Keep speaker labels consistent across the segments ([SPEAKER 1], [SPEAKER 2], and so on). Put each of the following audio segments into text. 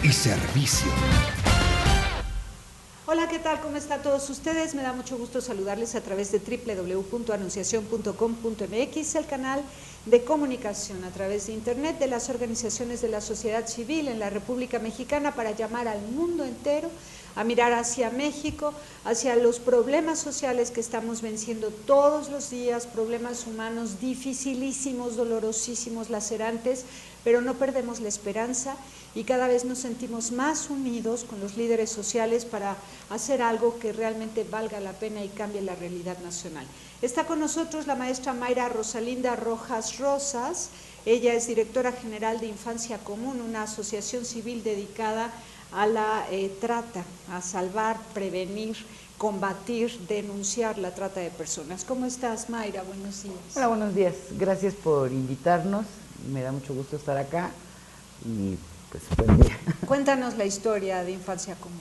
[SPEAKER 1] Y servicio.
[SPEAKER 2] Hola, ¿qué tal? ¿Cómo están todos ustedes? Me da mucho gusto saludarles a través de www.anunciacion.com.mx, el canal de comunicación a través de Internet de las organizaciones de la sociedad civil en la República Mexicana para llamar al mundo entero a mirar hacia México, hacia los problemas sociales que estamos venciendo todos los días, problemas humanos dificilísimos, dolorosísimos, lacerantes, pero no perdemos la esperanza y cada vez nos sentimos más unidos con los líderes sociales para hacer algo que realmente valga la pena y cambie la realidad nacional. Está con nosotros la maestra Mayra Rosalinda Rojas Rosas. Ella es directora general de Infancia Común, una asociación civil dedicada a la trata, a salvar, prevenir, combatir, denunciar la trata de personas. ¿Cómo estás, Mayra? Buenos días.
[SPEAKER 3] Hola, buenos días. Gracias por invitarnos. Me da mucho gusto estar acá y pues buen día.
[SPEAKER 2] Cuéntanos la historia de Infancia Común.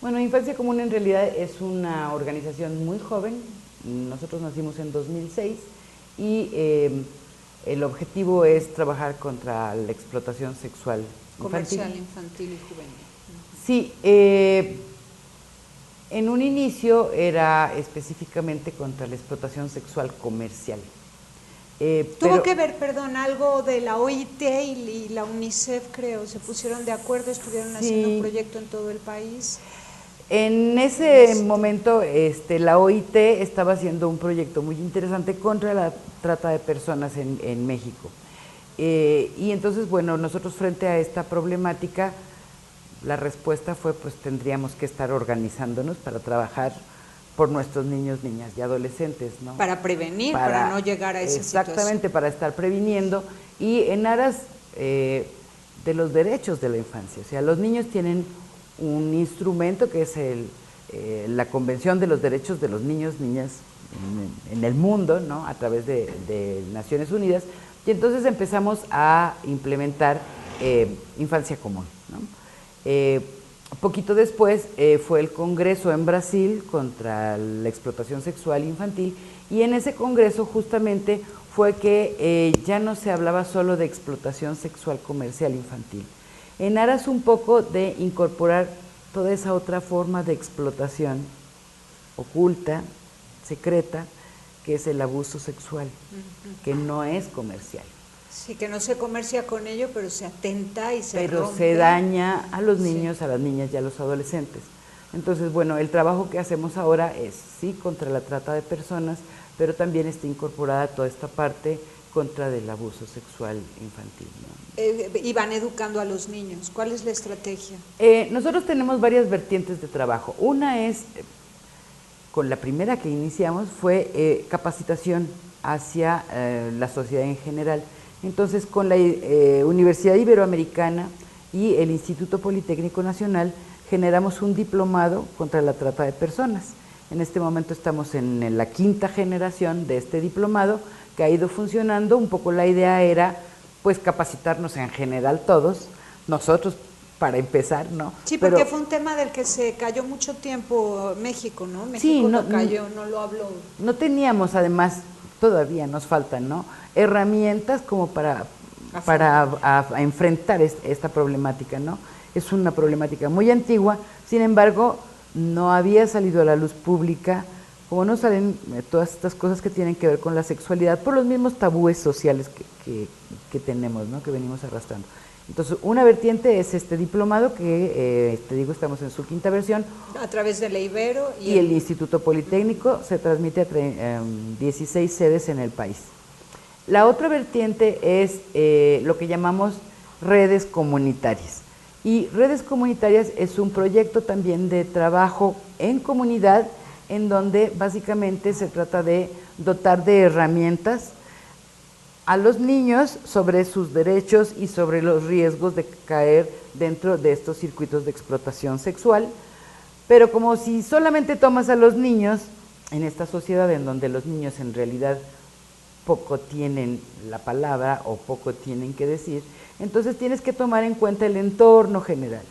[SPEAKER 3] Bueno, Infancia Común en realidad es una organización muy joven. Nosotros nacimos en 2006 y el objetivo es trabajar contra la explotación sexual
[SPEAKER 2] comercial, infantil y juvenil.
[SPEAKER 3] Sí, en un inicio era específicamente contra la explotación sexual comercial.
[SPEAKER 2] Tuvo que ver, perdón, algo de la OIT y la UNICEF, creo, se pusieron de acuerdo, estuvieron haciendo un proyecto en todo el país.
[SPEAKER 3] En ese momento la OIT estaba haciendo un proyecto muy interesante contra la trata de personas en México. Y entonces, bueno, nosotros frente a esta problemática, la respuesta fue, pues tendríamos que estar organizándonos para trabajar por nuestros niños, niñas y adolescentes, ¿no?
[SPEAKER 2] Para prevenir, para no llegar a esa situación.
[SPEAKER 3] Exactamente, para estar previniendo y en aras de los derechos de la infancia. O sea, los niños tienen un instrumento que es la Convención de los Derechos de los Niños, Niñas en el mundo, ¿no? A través de Naciones Unidas, y entonces empezamos a implementar Infancia Común, ¿no? Poquito después fue el Congreso en Brasil contra la explotación sexual infantil, y en ese congreso justamente fue que ya no se hablaba solo de explotación sexual comercial infantil, en aras un poco de incorporar toda esa otra forma de explotación oculta, secreta, que es el abuso sexual, que no es comercial.
[SPEAKER 2] Sí, que no se comercia con ello, pero se atenta y se
[SPEAKER 3] rompe. Se daña a los niños, sí, a las niñas y a los adolescentes. Entonces, bueno, el trabajo que hacemos ahora es, sí, contra la trata de personas, pero también está incorporada toda esta parte contra del abuso sexual infantil, ¿no?
[SPEAKER 2] Y van educando a los niños. ¿Cuál es la estrategia?
[SPEAKER 3] Nosotros tenemos varias vertientes de trabajo. Una es, con la primera que iniciamos, fue capacitación hacia la sociedad en general. Entonces, con la Universidad Iberoamericana y el Instituto Politécnico Nacional generamos un diplomado contra la trata de personas. En este momento estamos en la 5ª generación de este diplomado, que ha ido funcionando. Un poco la idea era, pues, capacitarnos en general todos, nosotros para empezar, ¿no?
[SPEAKER 2] Sí, porque fue un tema del que se cayó mucho tiempo México, ¿no? México sí, no cayó, no lo habló.
[SPEAKER 3] No teníamos, además, todavía nos faltan, ¿no?, herramientas como para enfrentar esta problemática, ¿no? Es una problemática muy antigua, sin embargo, no había salido a la luz pública, como no salen todas estas cosas que tienen que ver con la sexualidad, por los mismos tabúes sociales que tenemos, ¿no?, que venimos arrastrando. Entonces, una vertiente es este diplomado que, te digo, estamos en su 5ª versión.
[SPEAKER 2] A través de la Ibero
[SPEAKER 3] y el Instituto Politécnico, se transmite a 16 sedes en el país. La otra vertiente es lo que llamamos redes comunitarias. Y redes comunitarias es un proyecto también de trabajo en comunidad, en donde básicamente se trata de dotar de herramientas a los niños sobre sus derechos y sobre los riesgos de caer dentro de estos circuitos de explotación sexual, pero como si solamente tomas a los niños en esta sociedad en donde los niños en realidad poco tienen la palabra o poco tienen que decir, entonces tienes que tomar en cuenta el entorno general,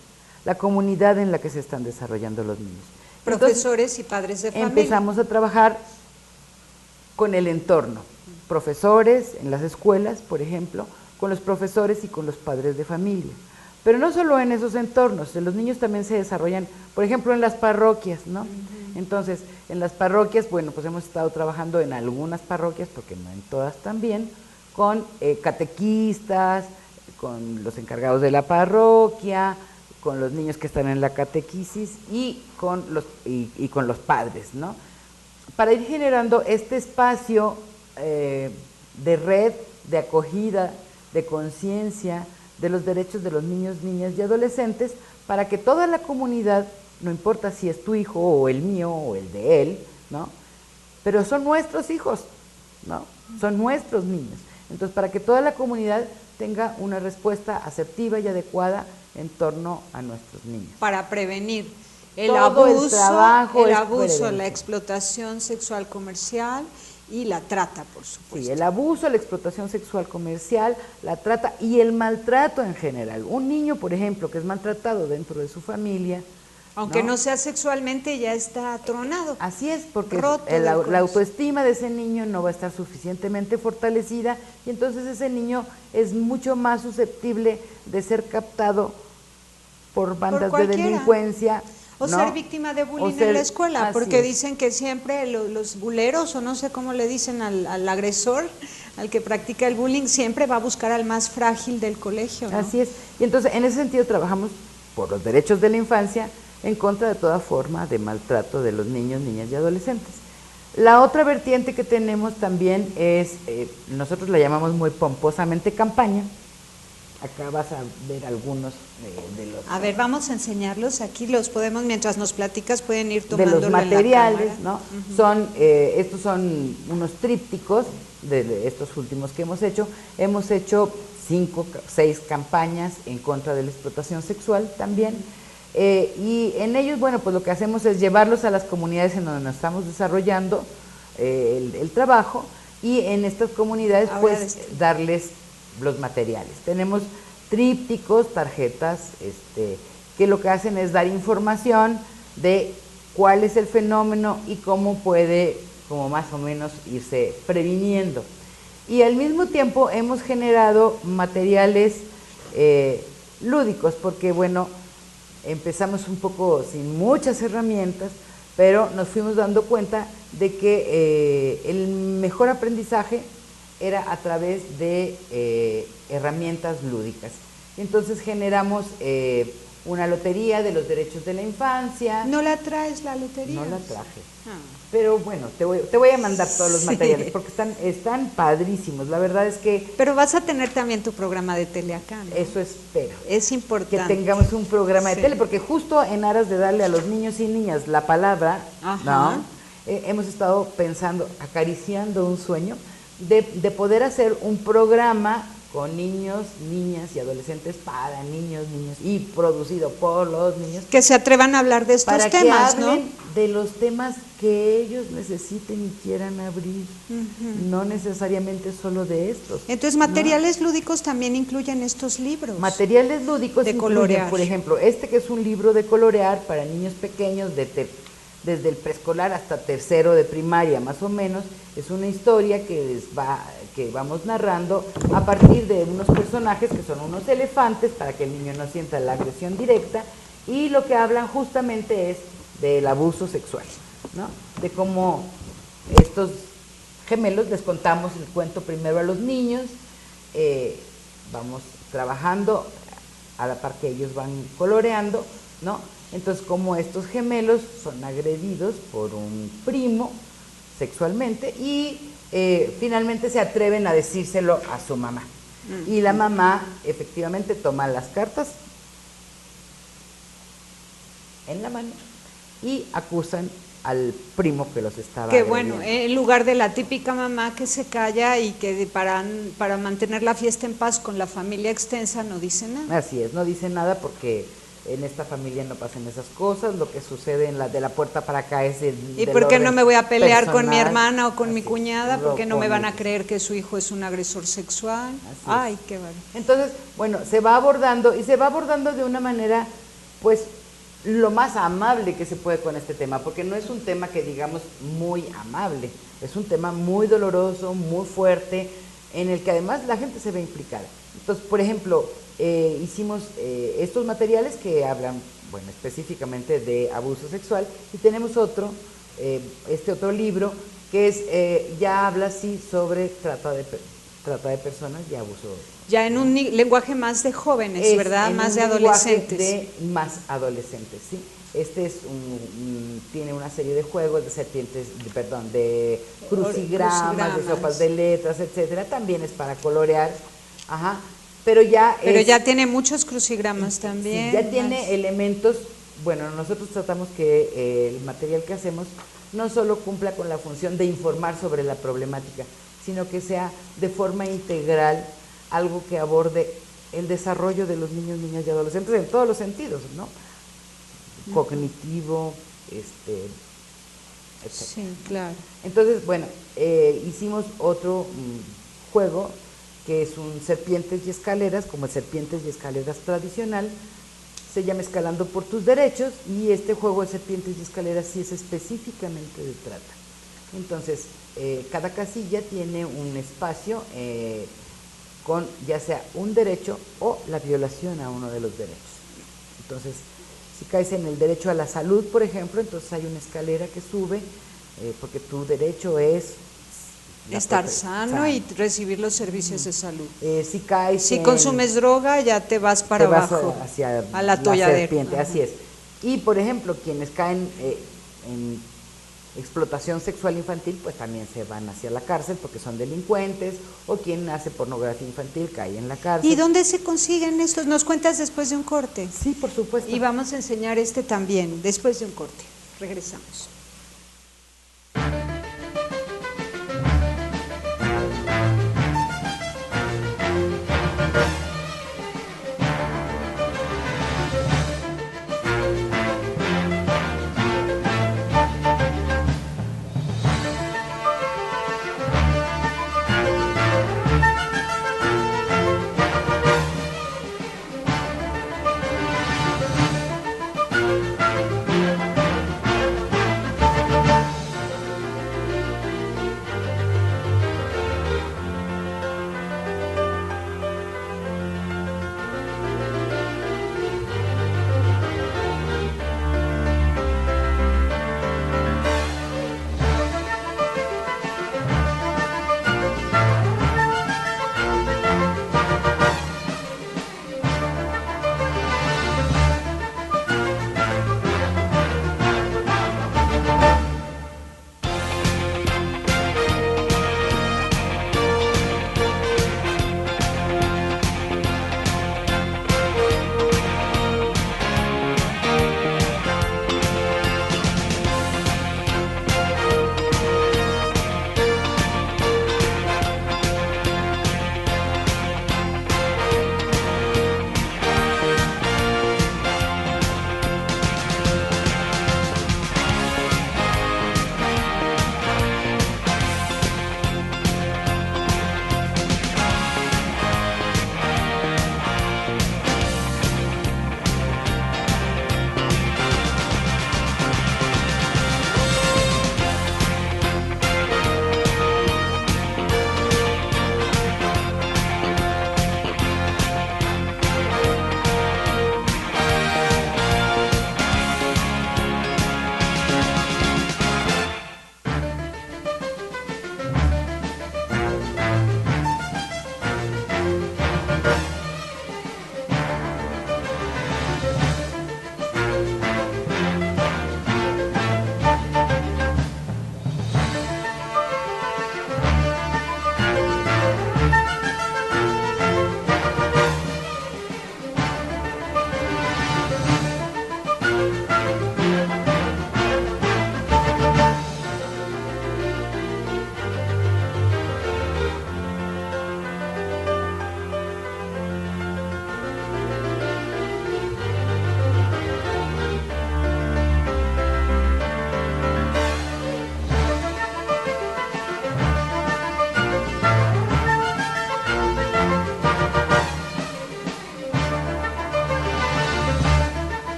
[SPEAKER 3] la comunidad en la que se están desarrollando los niños.
[SPEAKER 2] Profesores entonces, y padres de familia.
[SPEAKER 3] Empezamos a trabajar con el entorno, profesores en las escuelas, por ejemplo, con los profesores y con los padres de familia. Pero no solo en esos entornos, los niños también se desarrollan, por ejemplo, en las parroquias, ¿no? Entonces, en las parroquias, bueno, pues hemos estado trabajando en algunas parroquias, porque no en todas también, con catequistas, con los encargados de la parroquia, con los niños que están en la catequesis y con los padres, ¿no? Para ir generando este espacio de red, de acogida, de conciencia de los derechos de los niños, niñas y adolescentes, para que toda la comunidad, no importa si es tu hijo o el mío o el de él, ¿no? Pero son nuestros hijos, ¿no? Son nuestros niños. Entonces, para que toda la comunidad tenga una respuesta asertiva y adecuada en torno a nuestros niños.
[SPEAKER 2] Para prevenir el
[SPEAKER 3] Todo
[SPEAKER 2] abuso,
[SPEAKER 3] el trabajo es
[SPEAKER 2] la
[SPEAKER 3] prevención.
[SPEAKER 2] explotación sexual comercial y la trata, por supuesto.
[SPEAKER 3] Sí, el abuso, la explotación sexual comercial, la trata y el maltrato en general. Un niño, por ejemplo, que es maltratado dentro de su familia,
[SPEAKER 2] aunque no sea sexualmente, ya está atronado.
[SPEAKER 3] Así es, porque
[SPEAKER 2] roto
[SPEAKER 3] la
[SPEAKER 2] del corazón.
[SPEAKER 3] autoestima de ese niño no va a estar suficientemente fortalecida y entonces ese niño es mucho más susceptible de ser captado por bandas de delincuencia.
[SPEAKER 2] O
[SPEAKER 3] ¿no?
[SPEAKER 2] ser víctima de bullying
[SPEAKER 3] ser,
[SPEAKER 2] en la escuela, porque
[SPEAKER 3] es.
[SPEAKER 2] Dicen que siempre los buleros, o no sé cómo le dicen al agresor, al que practica el bullying, siempre va a buscar al más frágil del colegio, ¿no?
[SPEAKER 3] Así es, y entonces en ese sentido trabajamos por los derechos de la infancia en contra de toda forma de maltrato de los niños, niñas y adolescentes. La otra vertiente que tenemos también es, nosotros la llamamos muy pomposamente campaña. Acá vas a ver algunos de los...
[SPEAKER 2] A ver, vamos a enseñarlos, aquí los podemos, mientras nos platicas, pueden ir tomándolo
[SPEAKER 3] de los materiales,
[SPEAKER 2] en la
[SPEAKER 3] ¿no? Son, estos son unos trípticos de estos últimos que hemos hecho. Hemos hecho 5, 6 campañas en contra de la explotación sexual también. Y en ellos, bueno, pues lo que hacemos es llevarlos a las comunidades en donde nos estamos desarrollando el trabajo, y en estas comunidades pues darles los materiales. Tenemos trípticos, tarjetas, que lo que hacen es dar información de cuál es el fenómeno y cómo puede, como más o menos, irse previniendo. Y al mismo tiempo hemos generado materiales lúdicos, porque bueno, empezamos un poco sin muchas herramientas, pero nos fuimos dando cuenta de que el mejor aprendizaje era a través de herramientas lúdicas. Entonces generamos una lotería de los derechos de la infancia.
[SPEAKER 2] ¿No la traes la lotería?
[SPEAKER 3] No la traje. Pero bueno, te voy a mandar todos los materiales, porque están padrísimos. La verdad es que...
[SPEAKER 2] Pero vas a tener también tu programa de tele acá, ¿no?
[SPEAKER 3] Eso espero.
[SPEAKER 2] Es importante.
[SPEAKER 3] Que tengamos un programa de tele, porque justo en aras de darle a los niños y niñas la palabra, ¿no? Hemos estado pensando, acariciando un sueño de poder hacer un programa con niños, niñas y adolescentes, para niños, niñas, y producido por los niños.
[SPEAKER 2] Que se atrevan a hablar de estos
[SPEAKER 3] para
[SPEAKER 2] temas,
[SPEAKER 3] que hablen de los temas que ellos necesiten y quieran abrir, no necesariamente solo de estos.
[SPEAKER 2] Entonces, materiales lúdicos también incluyen estos libros.
[SPEAKER 3] Materiales lúdicos
[SPEAKER 2] de
[SPEAKER 3] incluyen,
[SPEAKER 2] colorear.
[SPEAKER 3] por ejemplo, que es un libro de colorear para niños pequeños, desde el preescolar hasta tercero de primaria, más o menos. Es una historia que vamos narrando a partir de unos personajes que son unos elefantes, para que el niño no sienta la agresión directa, y lo que hablan justamente es del abuso sexual, ¿no? De cómo estos gemelos, les contamos el cuento primero a los niños, vamos trabajando a la par que ellos van coloreando, ¿no? Entonces, como estos gemelos son agredidos por un primo sexualmente y finalmente se atreven a decírselo a su mamá. Y la mamá efectivamente toma las cartas en la mano y acusan al primo que los estaba
[SPEAKER 2] Que
[SPEAKER 3] agrediendo.
[SPEAKER 2] bueno, en lugar de la típica mamá que se calla y que para mantener la fiesta en paz con la familia extensa no dice nada.
[SPEAKER 3] Así es, no dice nada porque en esta familia no pasan esas cosas, lo que sucede de la puerta para acá es
[SPEAKER 2] ¿Y por qué no me voy a pelear con mi hermana o con mi
[SPEAKER 3] Así
[SPEAKER 2] cuñada?
[SPEAKER 3] es,
[SPEAKER 2] ¿Por qué no me van a
[SPEAKER 3] ellos.
[SPEAKER 2] creer que su hijo es un agresor sexual?
[SPEAKER 3] Así
[SPEAKER 2] Ay,
[SPEAKER 3] es.
[SPEAKER 2] qué barbaridad.
[SPEAKER 3] Entonces, bueno, se va abordando de una manera, pues, lo más amable que se puede con este tema, porque no es un tema que digamos muy amable, es un tema muy doloroso, muy fuerte, en el que además la gente se ve implicada. Entonces, por ejemplo, hicimos estos materiales que hablan, bueno, específicamente de abuso sexual, y tenemos otro, este otro libro que es, ya habla sí sobre trata de personas y abuso.
[SPEAKER 2] Ya en un lenguaje más de jóvenes, ¿verdad? Más de adolescentes.
[SPEAKER 3] De más adolescentes, sí. Este es tiene una serie de juegos de serpientes, de crucigramas, de sopas de letras, etcétera. También es para colorear, ajá. Pero ya
[SPEAKER 2] tiene muchos crucigramas también.
[SPEAKER 3] Sí, ya tiene elementos. Bueno, nosotros tratamos que el material que hacemos no solo cumpla con la función de informar sobre la problemática, sino que sea de forma integral algo que aborde el desarrollo de los niños, niñas y adolescentes en todos los sentidos, ¿no? Cognitivo, etc.
[SPEAKER 2] Sí, claro.
[SPEAKER 3] Entonces, bueno, hicimos otro juego que es un serpientes y escaleras, como el serpientes y escaleras tradicional, se llama Escalando por tus derechos, y este juego de serpientes y escaleras sí es específicamente de trata. Entonces, cada casilla tiene un espacio con ya sea un derecho o la violación a uno de los derechos. Entonces, si caes en el derecho a la salud, por ejemplo, entonces hay una escalera que sube, porque tu derecho es
[SPEAKER 2] estar sano y recibir los servicios de salud.
[SPEAKER 3] Si
[SPEAKER 2] consumes droga, ya te vas para abajo,
[SPEAKER 3] hacia
[SPEAKER 2] a la atolladero.
[SPEAKER 3] Serpiente, así es. Y, por ejemplo, quienes caen en explotación sexual infantil, pues también se van hacia la cárcel porque son delincuentes, o quien hace pornografía infantil cae en la cárcel.
[SPEAKER 2] ¿Y dónde se consiguen estos? ¿Nos cuentas después de un corte?
[SPEAKER 3] Sí, por supuesto.
[SPEAKER 2] Y vamos a enseñar este también, después de un corte. Regresamos.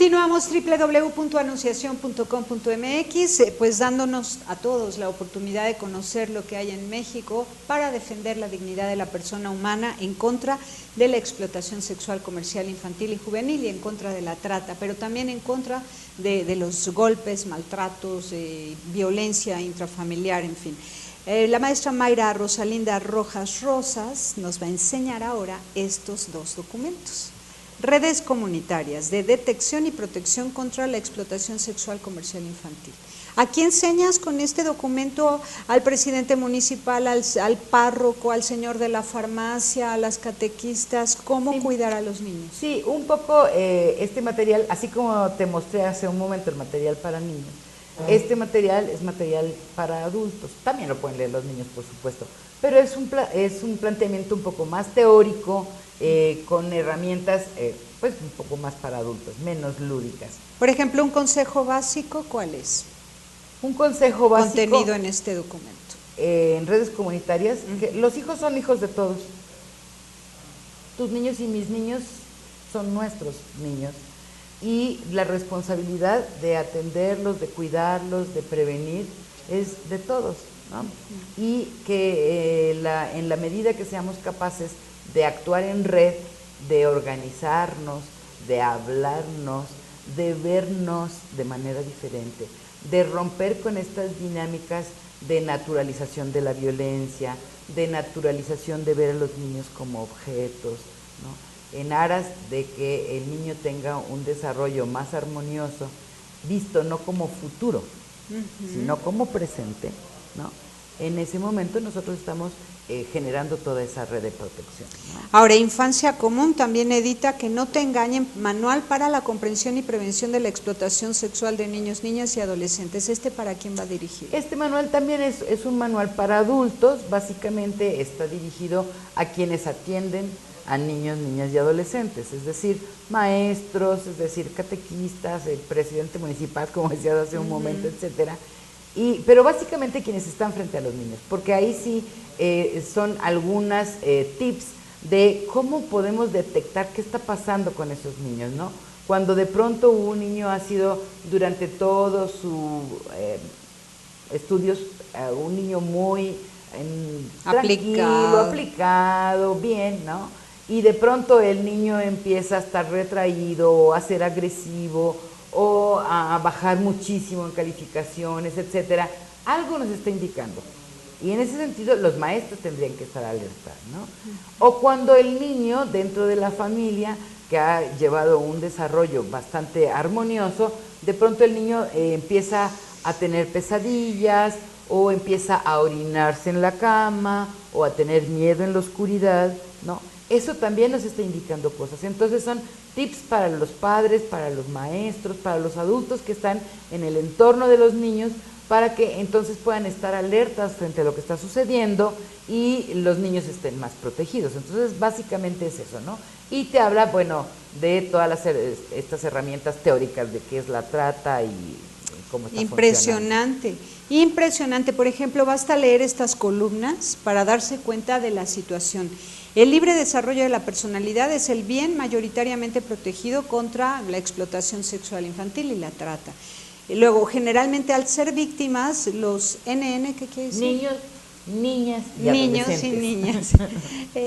[SPEAKER 2] Continuamos www.anunciacion.com.mx, pues dándonos a todos la oportunidad de conocer lo que hay en México para defender la dignidad de la persona humana en contra de la explotación sexual comercial infantil y juvenil y en contra de la trata, pero también en contra de los golpes, maltratos, violencia intrafamiliar, en fin. La maestra Mayra Rosalinda Rojas Rosas nos va a enseñar ahora estos dos documentos. Redes comunitarias de detección y protección contra la explotación sexual comercial infantil. Aquí enseñas con este documento al presidente municipal, al párroco, al señor de la farmacia, a las catequistas, cómo cuidar a los niños.
[SPEAKER 3] Sí, un poco este material, así como te mostré hace un momento el material para niños, este material es material para adultos. También lo pueden leer los niños, por supuesto, pero es un planteamiento un poco más teórico, con herramientas pues un poco más para adultos, menos lúdicas.
[SPEAKER 2] Por ejemplo, un consejo básico, ¿cuál es?
[SPEAKER 3] Un consejo básico
[SPEAKER 2] contenido en este documento.
[SPEAKER 3] En redes comunitarias, que los hijos son hijos de todos. Tus niños y mis niños son nuestros niños. Y la responsabilidad de atenderlos, de cuidarlos, de prevenir, es de todos, ¿no? Y que en la medida que seamos capaces de actuar en red, de organizarnos, de hablarnos, de vernos de manera diferente, de romper con estas dinámicas de naturalización de la violencia, de naturalización de ver a los niños como objetos, ¿no? En aras de que el niño tenga un desarrollo más armonioso, visto no como futuro, sino como presente, ¿no? En ese momento nosotros estamos generando toda esa red de protección, ¿no?
[SPEAKER 2] Ahora, Infancia Común también edita Que no te engañen, manual para la comprensión y prevención de la explotación sexual de niños, niñas y adolescentes. ¿Este para quién va dirigido?
[SPEAKER 3] Este manual también es un manual para adultos, básicamente está dirigido a quienes atienden a niños, niñas y adolescentes, es decir, maestros, es decir, catequistas, el presidente municipal, como decías hace un momento, etcétera. Pero básicamente quienes están frente a los niños, porque ahí sí son algunas tips de cómo podemos detectar qué está pasando con esos niños, ¿no? Cuando de pronto un niño ha sido durante todo su estudios un niño muy tranquilo, aplicado, bien, ¿no? Y de pronto el niño empieza a estar retraído, a ser agresivo, o a bajar muchísimo en calificaciones, etcétera, algo nos está indicando. Y en ese sentido los maestros tendrían que estar alerta, ¿no? O cuando el niño dentro de la familia, que ha llevado un desarrollo bastante armonioso, de pronto el niño empieza a tener pesadillas, o empieza a orinarse en la cama, o a tener miedo en la oscuridad, ¿no? Eso también nos está indicando cosas. Entonces son tips para los padres, para los maestros, para los adultos que están en el entorno de los niños, para que entonces puedan estar alertas frente a lo que está sucediendo y los niños estén más protegidos. Entonces básicamente es eso, ¿no? Y te habla, bueno, de todas estas herramientas teóricas de qué es la trata y cómo está
[SPEAKER 2] impresionante, impresionante. Por ejemplo, basta leer estas columnas para darse cuenta de la situación. El libre desarrollo de la personalidad es el bien mayoritariamente protegido contra la explotación sexual infantil y la trata. Y luego, generalmente al ser víctimas, los NN, ¿qué quiere decir?
[SPEAKER 3] Niños, niñas y
[SPEAKER 2] niños
[SPEAKER 3] adolescentes.
[SPEAKER 2] Y niñas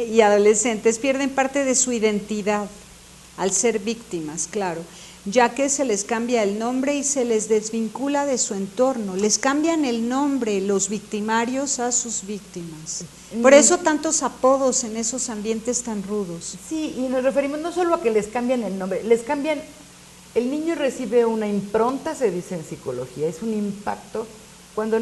[SPEAKER 2] y adolescentes pierden parte de su identidad al ser víctimas, claro, ya que se les cambia el nombre y se les desvincula de su entorno, les cambian el nombre los victimarios a sus víctimas. Por eso tantos apodos en esos ambientes tan rudos.
[SPEAKER 3] Sí, y nos referimos no solo a que les cambian el nombre, les cambian, el niño recibe una impronta, se dice en psicología, es un impacto, cuando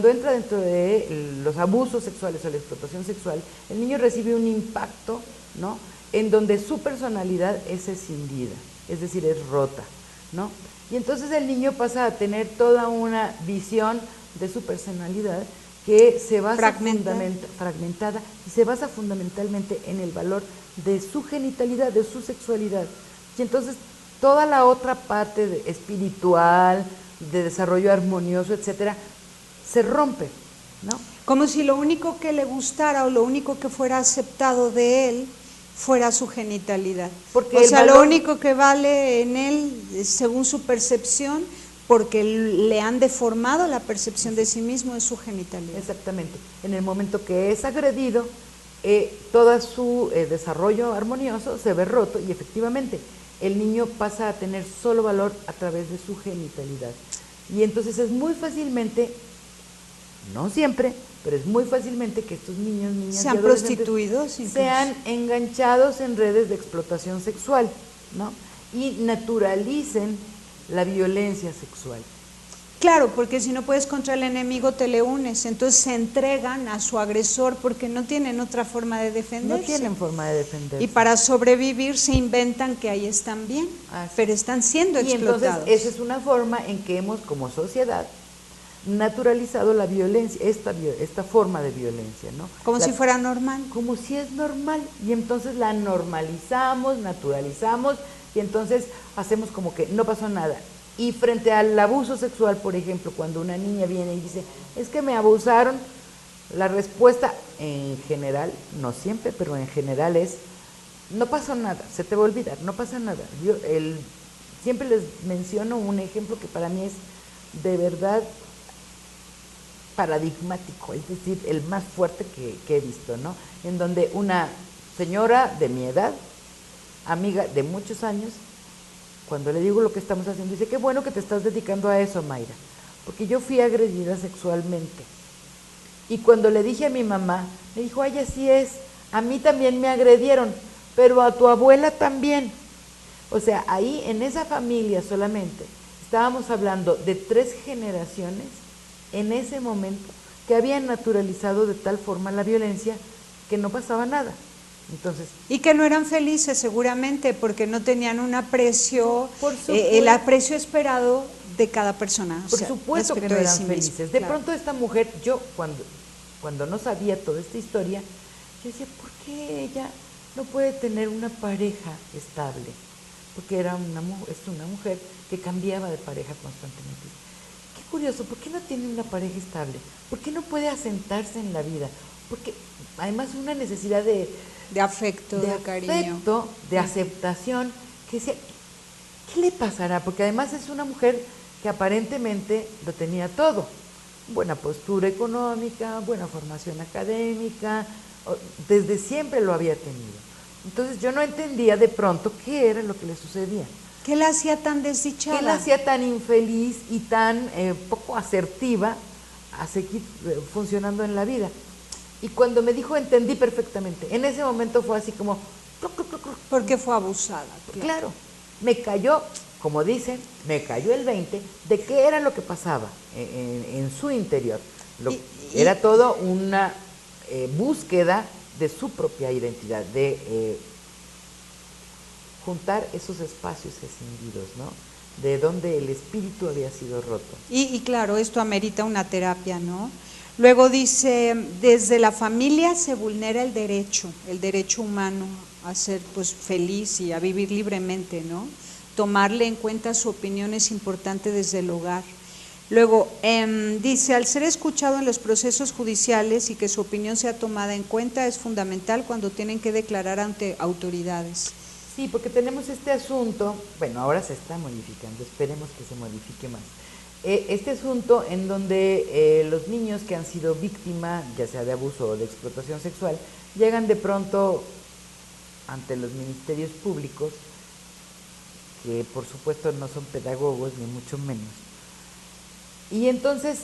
[SPEAKER 3] entra dentro de los abusos sexuales o la explotación sexual, el niño recibe un impacto, ¿no?, en donde su personalidad es escindida, es decir, es rota, ¿no? Y entonces el niño pasa a tener toda una visión de su personalidad que se basa fragmentada y se basa fundamentalmente en el valor de su genitalidad, de su sexualidad. Y entonces toda la otra parte espiritual, de desarrollo armonioso, etcétera, se rompe, ¿no?
[SPEAKER 2] Como si lo único que le gustara o lo único que fuera aceptado de él fuera su genitalidad.
[SPEAKER 3] Porque
[SPEAKER 2] o sea,
[SPEAKER 3] valor...
[SPEAKER 2] lo único que vale en él, según su percepción, porque le han deformado la percepción de sí mismo, es su genitalidad.
[SPEAKER 3] Exactamente. En el momento que es agredido, todo su desarrollo armonioso se ve roto y efectivamente el niño pasa a tener solo valor a través de su genitalidad. Y entonces es muy fácilmente, no siempre, pero es muy fácilmente que estos niños, niñas
[SPEAKER 2] sean
[SPEAKER 3] y adolescentes
[SPEAKER 2] prostituidos, incluso.
[SPEAKER 3] sean enganchados en redes de explotación sexual, ¿no? Y naturalicen la violencia sexual.
[SPEAKER 2] Claro, porque si no puedes contra el enemigo te le unes, entonces se entregan a su agresor porque no tienen otra forma de defenderse.
[SPEAKER 3] No tienen forma de defenderse.
[SPEAKER 2] Y para sobrevivir se inventan que ahí están bien, pero están siendo explotados.
[SPEAKER 3] Y entonces esa es una forma en que hemos como sociedad naturalizado la violencia, esta forma de violencia, ¿no?
[SPEAKER 2] Como si fuera normal.
[SPEAKER 3] Como si es normal, y entonces la normalizamos, naturalizamos, y entonces hacemos como que no pasó nada. Y frente al abuso sexual, por ejemplo, cuando una niña viene y dice, es que me abusaron, la respuesta en general, no siempre, pero en general es, no pasó nada, se te va a olvidar, no pasa nada. Yo siempre les menciono un ejemplo que para mí es de verdad paradigmático, es decir, el más fuerte que he visto, ¿no? En donde una señora de mi edad, amiga de muchos años, cuando le digo lo que estamos haciendo, dice, qué bueno que te estás dedicando a eso, Mayra, porque yo fui agredida sexualmente. Y cuando le dije a mi mamá, me dijo, ay, así es, a mí también me agredieron, pero a tu abuela también. O sea, ahí en esa familia solamente estábamos hablando de 3 generaciones en ese momento que habían naturalizado de tal forma la violencia que no pasaba nada. Entonces,
[SPEAKER 2] y que no eran felices seguramente porque no tenían un aprecio,
[SPEAKER 3] por
[SPEAKER 2] el aprecio esperado de cada persona.
[SPEAKER 3] Por supuesto que no eran felices. De
[SPEAKER 2] claro.
[SPEAKER 3] pronto esta mujer, yo cuando no sabía toda esta historia, yo decía, ¿por qué ella no puede tener una pareja estable? Porque es una mujer que cambiaba de pareja constantemente. Qué curioso, ¿por qué no tiene una pareja estable? ¿Por qué no puede asentarse en la vida? Porque además una necesidad de
[SPEAKER 2] afecto, de cariño,
[SPEAKER 3] de aceptación, que decía, ¿qué le pasará? Porque además es una mujer que aparentemente lo tenía todo, buena postura económica, buena formación académica, desde siempre lo había tenido. Entonces yo no entendía de pronto qué era lo que le sucedía.
[SPEAKER 2] ¿Qué la hacía tan desdichada?
[SPEAKER 3] ¿Qué la hacía tan infeliz y tan poco asertiva a seguir funcionando en la vida? Y cuando me dijo, entendí perfectamente. En ese momento fue así como...
[SPEAKER 2] Porque fue abusada.
[SPEAKER 3] Claro, me cayó, como dicen, me cayó el 20 de qué era lo que pasaba en su interior. Era todo una búsqueda de su propia identidad, de juntar esos espacios escindidos, ¿no? De donde el espíritu había sido roto.
[SPEAKER 2] Y claro, esto amerita una terapia, ¿no? Luego dice, desde la familia se vulnera el derecho humano a ser pues feliz y a vivir libremente, ¿no? Tomarle en cuenta su opinión es importante desde el hogar. Luego dice, al ser escuchado en los procesos judiciales y que su opinión sea tomada en cuenta es fundamental cuando tienen que declarar ante autoridades.
[SPEAKER 3] Sí, porque tenemos este asunto, bueno, ahora se está modificando, esperemos que se modifique más. Este asunto en donde los niños que han sido víctimas, ya sea de abuso o de explotación sexual, llegan de pronto ante los ministerios públicos, que por supuesto no son pedagogos ni mucho menos. Y entonces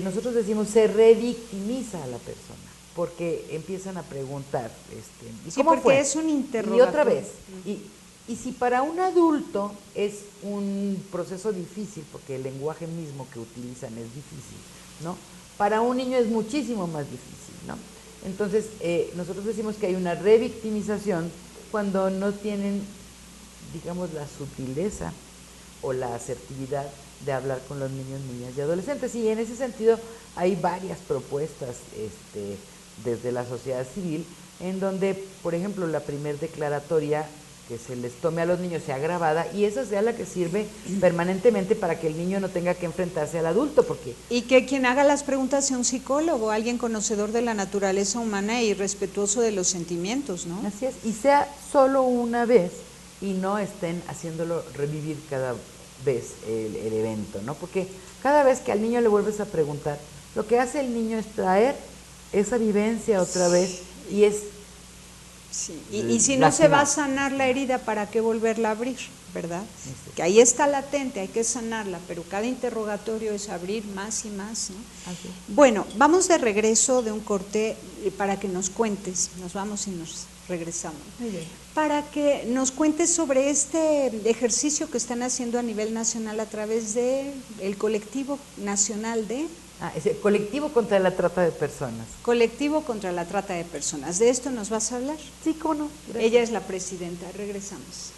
[SPEAKER 3] nosotros decimos, se revictimiza a la persona, porque empiezan a preguntar, ¿y
[SPEAKER 2] sí,
[SPEAKER 3] cómo fue?
[SPEAKER 2] Es un interrogatorio.
[SPEAKER 3] Y otra vez, y si para un adulto es un proceso difícil, porque el lenguaje mismo que utilizan es difícil, ¿no? Para un niño es muchísimo más difícil, ¿no? Entonces, nosotros decimos que hay una revictimización cuando no tienen, digamos, la sutileza o la asertividad de hablar con los niños, niñas y adolescentes. Y en ese sentido hay varias propuestas desde la sociedad civil, en donde, por ejemplo, la primer declaratoria que se les tome a los niños sea grabada y esa sea la que sirve permanentemente para que el niño no tenga que enfrentarse al adulto, porque...
[SPEAKER 2] Y que quien haga las preguntas sea un psicólogo, alguien conocedor de la naturaleza humana y respetuoso de los sentimientos, ¿no?
[SPEAKER 3] Así es, y sea solo una vez y no estén haciéndolo revivir cada vez el evento, ¿no? Porque cada vez que al niño le vuelves a preguntar, lo que hace el niño es traer esa vivencia otra vez y es...
[SPEAKER 2] Sí. Y si no se va a sanar la herida, ¿para qué volverla a abrir? ¿Verdad?
[SPEAKER 3] Sí.
[SPEAKER 2] Que ahí está latente, hay que sanarla, pero cada interrogatorio es abrir más y más, ¿no?
[SPEAKER 3] Así es.
[SPEAKER 2] Bueno, vamos de regreso de un corte para que nos cuentes, nos vamos y nos regresamos,
[SPEAKER 3] Muy bien.
[SPEAKER 2] para que nos cuentes sobre este ejercicio que están haciendo a nivel nacional a través de el colectivo nacional de...
[SPEAKER 3] Es el colectivo contra la trata de personas.
[SPEAKER 2] Colectivo contra la trata de personas. ¿De esto nos vas a hablar?
[SPEAKER 3] Sí, cómo no. Gracias.
[SPEAKER 2] Ella es la presidenta. Regresamos.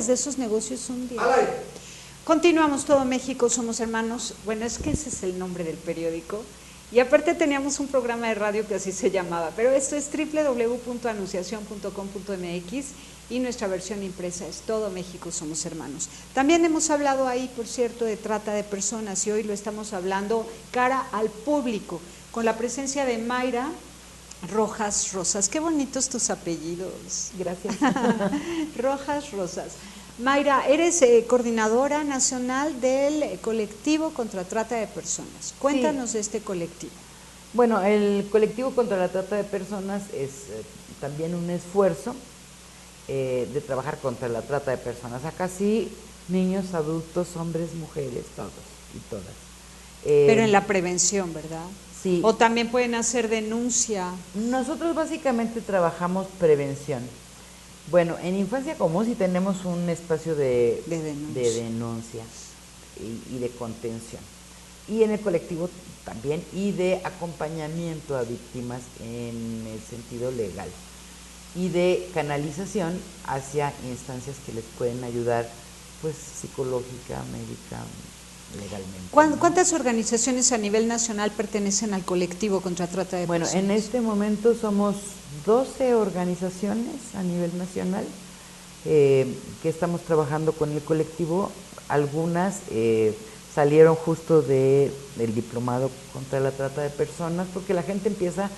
[SPEAKER 2] De esos negocios un día. Continuamos Todo México, somos hermanos. Bueno, es que ese es el nombre del periódico. Y aparte teníamos un programa de radio que así se llamaba, pero esto es www.anunciacion.com.mx y nuestra versión impresa es Todo México somos hermanos. También hemos hablado ahí, por cierto, de trata de personas y hoy lo estamos hablando cara al público, con la presencia de Mayra Rojas Rosas. Qué bonitos tus apellidos.
[SPEAKER 3] Gracias.
[SPEAKER 2] Rojas Rosas. Mayra, eres coordinadora nacional del colectivo contra trata de personas. Cuéntanos de este colectivo.
[SPEAKER 3] Bueno, el colectivo contra la trata de personas es también un esfuerzo de trabajar contra la trata de personas. Acá sí, niños, adultos, hombres, mujeres, todos y todas.
[SPEAKER 2] Pero en la prevención, ¿verdad?
[SPEAKER 3] Sí.
[SPEAKER 2] O también pueden hacer denuncia.
[SPEAKER 3] Nosotros básicamente trabajamos prevención. Bueno, en Infancia Común sí tenemos un espacio de
[SPEAKER 2] denuncia,
[SPEAKER 3] denuncia y de contención. Y en el colectivo también, y de acompañamiento a víctimas en el sentido legal. Y de canalización hacia instancias que les pueden ayudar, pues psicológica, médica, legalmente.
[SPEAKER 2] ¿Cuántas organizaciones a nivel nacional pertenecen al colectivo contra trata de personas?
[SPEAKER 3] Bueno, en este momento somos 12 organizaciones a nivel nacional que estamos trabajando con el colectivo. Algunas salieron justo del diplomado contra la trata de personas, porque la gente empieza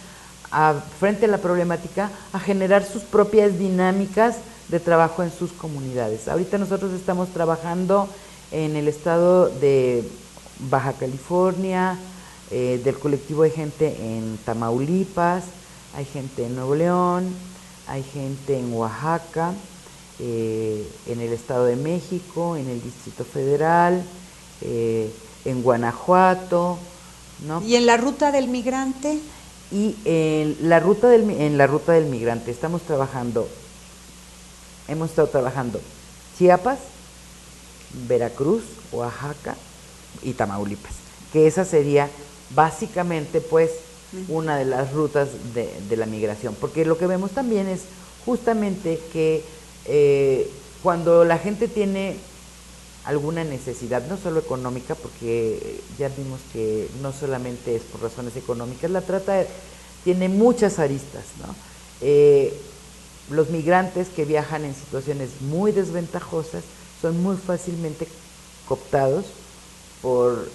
[SPEAKER 3] frente a la problemática a generar sus propias dinámicas de trabajo en sus comunidades. Ahorita nosotros estamos trabajando en el estado de Baja California, del colectivo hay gente en Tamaulipas, hay gente en Nuevo León, hay gente en Oaxaca, en el Estado de México, en el Distrito Federal, en Guanajuato, ¿no?
[SPEAKER 2] ¿Y en la ruta del migrante?
[SPEAKER 3] Y en la ruta del migrante hemos estado trabajando Chiapas, Veracruz, Oaxaca y Tamaulipas, que esa sería básicamente pues una de las rutas de la migración, porque lo que vemos también es justamente que cuando la gente tiene alguna necesidad, no solo económica, porque ya vimos que no solamente es por razones económicas, la trata tiene muchas aristas, ¿no? Los migrantes que viajan en situaciones muy desventajosas son muy fácilmente cooptados por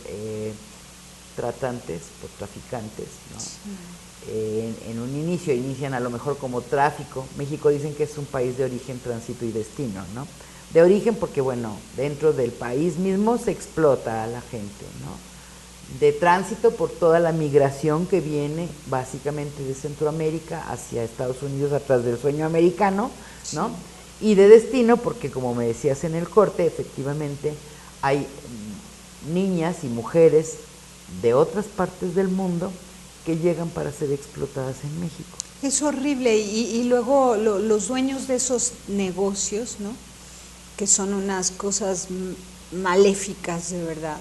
[SPEAKER 3] tratantes, por traficantes, ¿no? Sí. En un inicio inician a lo mejor como tráfico. México dicen que es un país de origen, tránsito y destino, ¿no? De origen porque, bueno, dentro del país mismo se explota a la gente, ¿no? De tránsito por toda la migración que viene básicamente de Centroamérica hacia Estados Unidos atrás del sueño americano, ¿no? Sí. Y de destino porque, como me decías en el corte, efectivamente hay niñas y mujeres de otras partes del mundo que llegan para ser explotadas en México.
[SPEAKER 2] Es horrible, y luego los dueños de esos negocios, ¿no?, que son unas cosas maléficas de verdad,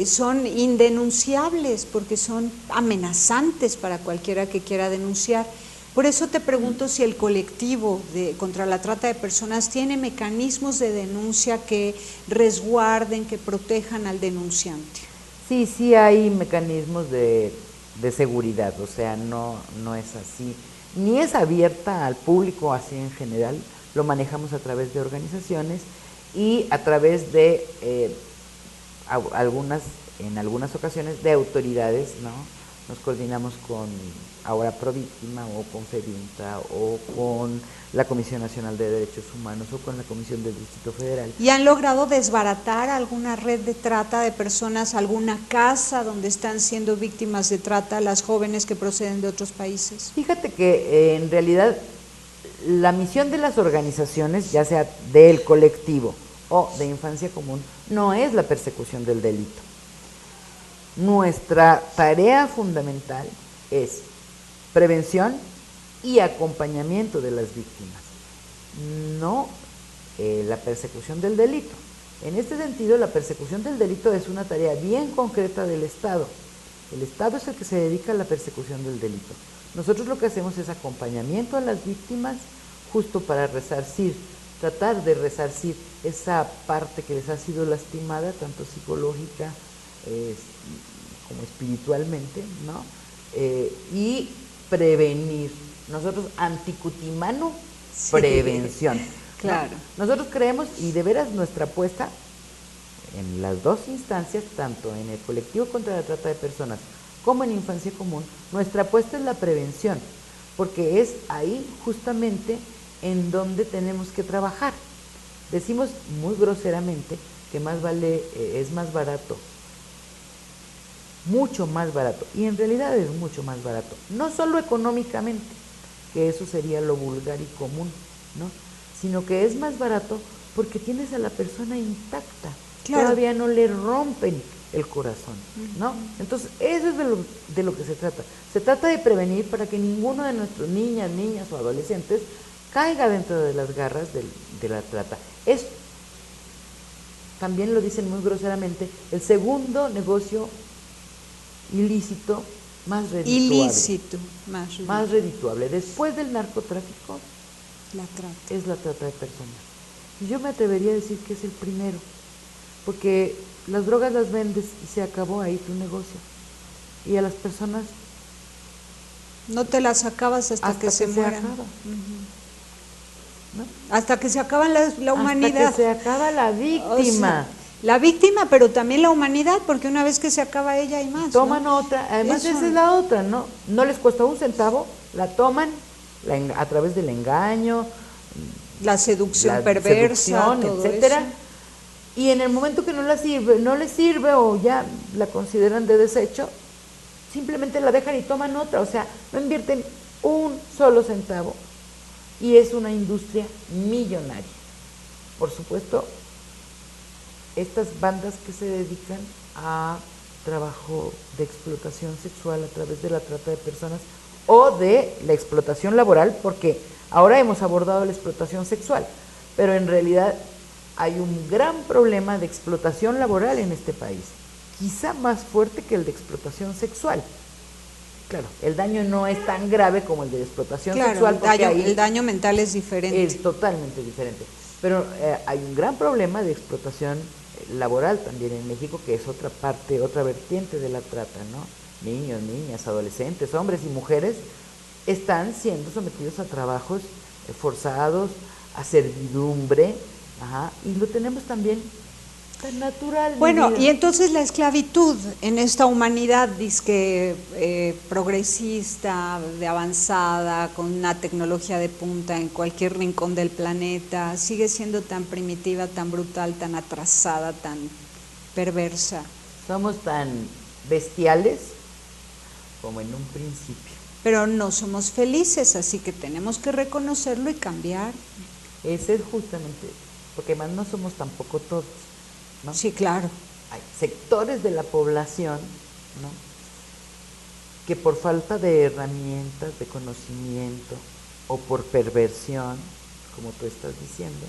[SPEAKER 2] son indenunciables porque son amenazantes para cualquiera que quiera denunciar. Por eso te pregunto si el colectivo contra la trata de personas tiene mecanismos de denuncia que resguarden, que protejan al denunciante.
[SPEAKER 3] Sí hay mecanismos de seguridad, o sea, no es así, ni es abierta al público así en general. Lo manejamos a través de organizaciones y a través de en algunas ocasiones de autoridades, ¿no? Nos coordinamos con ahora Províctima o con FEDINTA o con la Comisión Nacional de Derechos Humanos o con la Comisión del Distrito Federal.
[SPEAKER 2] ¿Y han logrado desbaratar alguna red de trata de personas, alguna casa donde están siendo víctimas de trata las jóvenes que proceden de otros países?
[SPEAKER 3] Fíjate que en realidad la misión de las organizaciones, ya sea del colectivo o de Infancia Común, no es la persecución del delito. Nuestra tarea fundamental es prevención y acompañamiento de las víctimas, no la persecución del delito. En este sentido, la persecución del delito es una tarea bien concreta del Estado. El Estado es el que se dedica a la persecución del delito. Nosotros lo que hacemos es acompañamiento a las víctimas justo para resarcir, tratar de resarcir esa parte que les ha sido lastimada, tanto psicológica como espiritualmente, ¿no? Y prevenir. Nosotros, anticutimano, prevención.
[SPEAKER 2] Claro.
[SPEAKER 3] ¿No? Nosotros creemos, y de veras nuestra apuesta en las dos instancias, tanto en el colectivo contra la trata de personas como en Infancia Común, nuestra apuesta es la prevención, porque es ahí justamente en donde tenemos que trabajar. Decimos muy groseramente que es más barato, mucho más barato, y en realidad es mucho más barato, no solo económicamente, que eso sería lo vulgar y común, ¿no?, sino que es más barato porque tienes a la persona intacta, claro. Todavía no le rompen el corazón, ¿no? Entonces, eso es de lo que se trata. Se trata de prevenir para que ninguno de nuestros niñas o adolescentes caiga dentro de las garras de la trata. Es, también lo dicen muy groseramente, el segundo negocio ilícito más redituable.
[SPEAKER 2] Ilícito,
[SPEAKER 3] más redituable. Después del narcotráfico,
[SPEAKER 2] la trata.
[SPEAKER 3] Es la trata de personas. Y yo me atrevería a decir que es el primero, porque las drogas las vendes y se acabó ahí tu negocio. Y a las personas
[SPEAKER 2] no te las acabas hasta que se mueran.
[SPEAKER 3] Acaba. ¿No?
[SPEAKER 2] Hasta que se acaba la humanidad.
[SPEAKER 3] Hasta que se acaba la víctima.
[SPEAKER 2] O sea, la víctima, pero también la humanidad, porque una vez que se acaba ella hay más.
[SPEAKER 3] Toman
[SPEAKER 2] ¿no?
[SPEAKER 3] otra, además
[SPEAKER 2] Eso.
[SPEAKER 3] esa es la otra, ¿no? No les cuesta un centavo, la toman a través del engaño,
[SPEAKER 2] la seducción perversa, todo
[SPEAKER 3] etcétera.
[SPEAKER 2] eso.
[SPEAKER 3] Y en el momento que no les sirve o ya la consideran de desecho, simplemente la dejan y toman otra, o sea, no invierten un solo centavo y es una industria millonaria. Por supuesto, estas bandas que se dedican a trabajo de explotación sexual a través de la trata de personas o de la explotación laboral, porque ahora hemos abordado la explotación sexual, pero en realidad hay un gran problema de explotación laboral en este país, quizá más fuerte que el de explotación sexual. Claro, el daño no es tan grave como el de la explotación sexual, porque
[SPEAKER 2] el daño mental es diferente.
[SPEAKER 3] Es totalmente diferente. Pero hay un gran problema de explotación laboral también en México, que es otra parte, otra vertiente de la trata, ¿no? Niños, niñas, adolescentes, hombres y mujeres están siendo sometidos a trabajos forzados, a servidumbre, y lo tenemos también tan natural.
[SPEAKER 2] Bueno, y entonces la esclavitud en esta humanidad disque progresista, de avanzada, con una tecnología de punta en cualquier rincón del planeta, sigue siendo tan primitiva, tan brutal, tan atrasada, tan perversa.
[SPEAKER 3] Somos tan bestiales como en un principio.
[SPEAKER 2] Pero no somos felices, así que tenemos que reconocerlo y cambiar.
[SPEAKER 3] Ese es justamente, porque además no somos tampoco todos, ¿no?
[SPEAKER 2] Sí, claro.
[SPEAKER 3] Hay sectores de la población, ¿no?, que por falta de herramientas, de conocimiento o por perversión, como tú estás diciendo,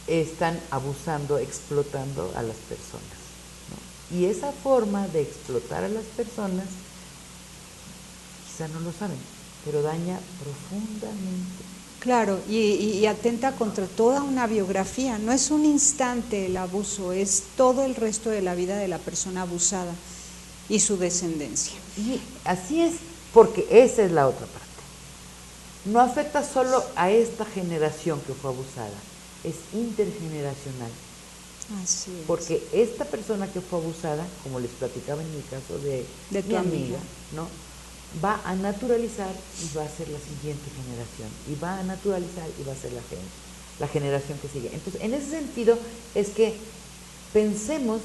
[SPEAKER 3] están abusando, explotando a las personas, ¿no? Y esa forma de explotar a las personas, quizá no lo saben, pero daña profundamente.
[SPEAKER 2] Claro, y atenta contra toda una biografía. No es un instante el abuso, es todo el resto de la vida de la persona abusada y su descendencia.
[SPEAKER 3] Y así es, porque esa es la otra parte. No afecta solo a esta generación que fue abusada, es intergeneracional.
[SPEAKER 2] Así es.
[SPEAKER 3] Porque esta persona que fue abusada, como les platicaba en mi caso de
[SPEAKER 2] tu
[SPEAKER 3] mi
[SPEAKER 2] amiga,
[SPEAKER 3] ¿no?, va a naturalizar y va a ser la siguiente generación, y va a naturalizar y va a ser la generación que sigue. Entonces, en ese sentido es que pensemos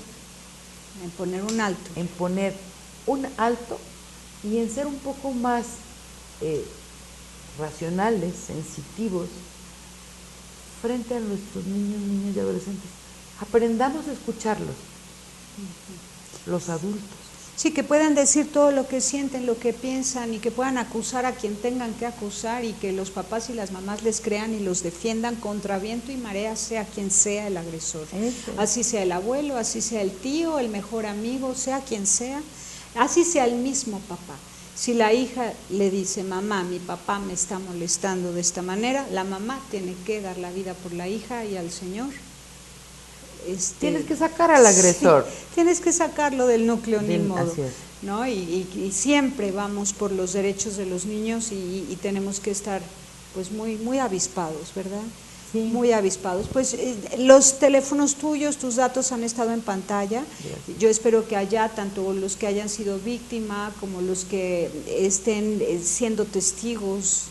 [SPEAKER 2] en poner un alto.
[SPEAKER 3] En poner un alto y en ser un poco más racionales, sensitivos, frente a nuestros niños, niñas y adolescentes. Aprendamos a escucharlos, los adultos.
[SPEAKER 2] Sí, que puedan decir todo lo que sienten, lo que piensan, y que puedan acusar a quien tengan que acusar, y que los papás y las mamás les crean y los defiendan contra viento y marea, sea quien sea el agresor.
[SPEAKER 3] Eso.
[SPEAKER 2] Así sea el abuelo, así sea el tío, el mejor amigo, sea quien sea, así sea el mismo papá. Si la hija le dice: mamá, mi papá me está molestando de esta manera, la mamá tiene que dar la vida por la hija y al Señor.
[SPEAKER 3] Tienes que sacar al agresor.
[SPEAKER 2] Sí, tienes que sacarlo del núcleo, ni modo.
[SPEAKER 3] Así es.
[SPEAKER 2] ¿No? Y siempre vamos por los derechos de los niños, y tenemos que estar pues muy, muy avispados, ¿verdad?
[SPEAKER 3] Sí.
[SPEAKER 2] Muy avispados. Pues los teléfonos tuyos, tus datos han estado en pantalla.
[SPEAKER 3] Gracias.
[SPEAKER 2] Yo espero que allá, tanto los que hayan sido víctima como los que estén siendo testigos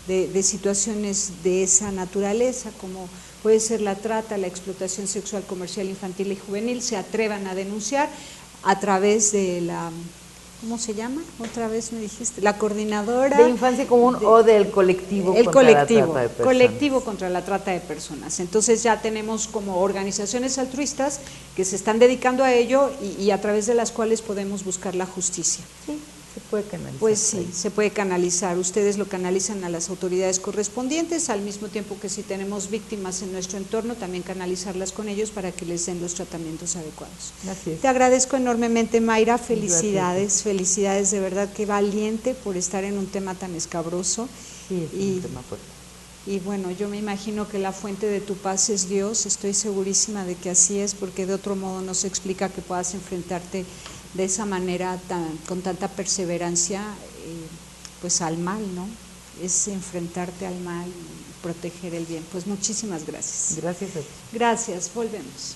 [SPEAKER 2] de situaciones de esa naturaleza, como puede ser la trata, la explotación sexual comercial infantil y juvenil, se atrevan a denunciar a través de la, ¿cómo se llama? Otra vez me dijiste, la coordinadora
[SPEAKER 3] de Infancia Común o del colectivo
[SPEAKER 2] el
[SPEAKER 3] contra
[SPEAKER 2] colectivo,
[SPEAKER 3] la trata de personas.
[SPEAKER 2] colectivo contra la trata de personas. Entonces ya tenemos como organizaciones altruistas que se están dedicando a ello, y a través de las cuales podemos buscar la justicia.
[SPEAKER 3] Sí, se puede canalizar.
[SPEAKER 2] Pues sí, se puede canalizar. Ustedes lo canalizan a las autoridades correspondientes, al mismo tiempo que si tenemos víctimas en nuestro entorno, también canalizarlas con ellos para que les den los tratamientos adecuados.
[SPEAKER 3] Así es.
[SPEAKER 2] Te agradezco enormemente, Mayra. Felicidades,
[SPEAKER 3] Gracias.
[SPEAKER 2] felicidades, de verdad, qué valiente por estar en un tema tan escabroso.
[SPEAKER 3] Sí, es un tema fuerte.
[SPEAKER 2] Y bueno, yo me imagino que la fuente de tu paz es Dios, estoy segurísima de que así es, porque de otro modo no se explica que puedas enfrentarte de esa manera, con tanta perseverancia, pues al mal, ¿no? Es enfrentarte al mal y proteger el bien. Pues muchísimas gracias.
[SPEAKER 3] Gracias a ti.
[SPEAKER 2] Gracias, volvemos.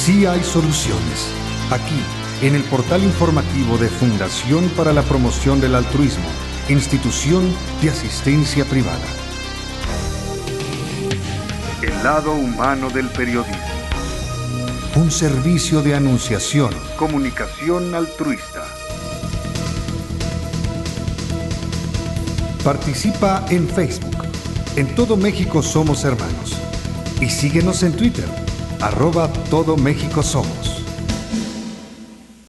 [SPEAKER 1] Sí hay soluciones. Aquí, en el portal informativo de Fundación para la Promoción del Altruismo, Institución de Asistencia Privada. El lado humano del periodismo. Un servicio de anunciación. Comunicación altruista. Participa en Facebook. En todo México somos hermanos. Y síguenos en Twitter. @Todo México Somos.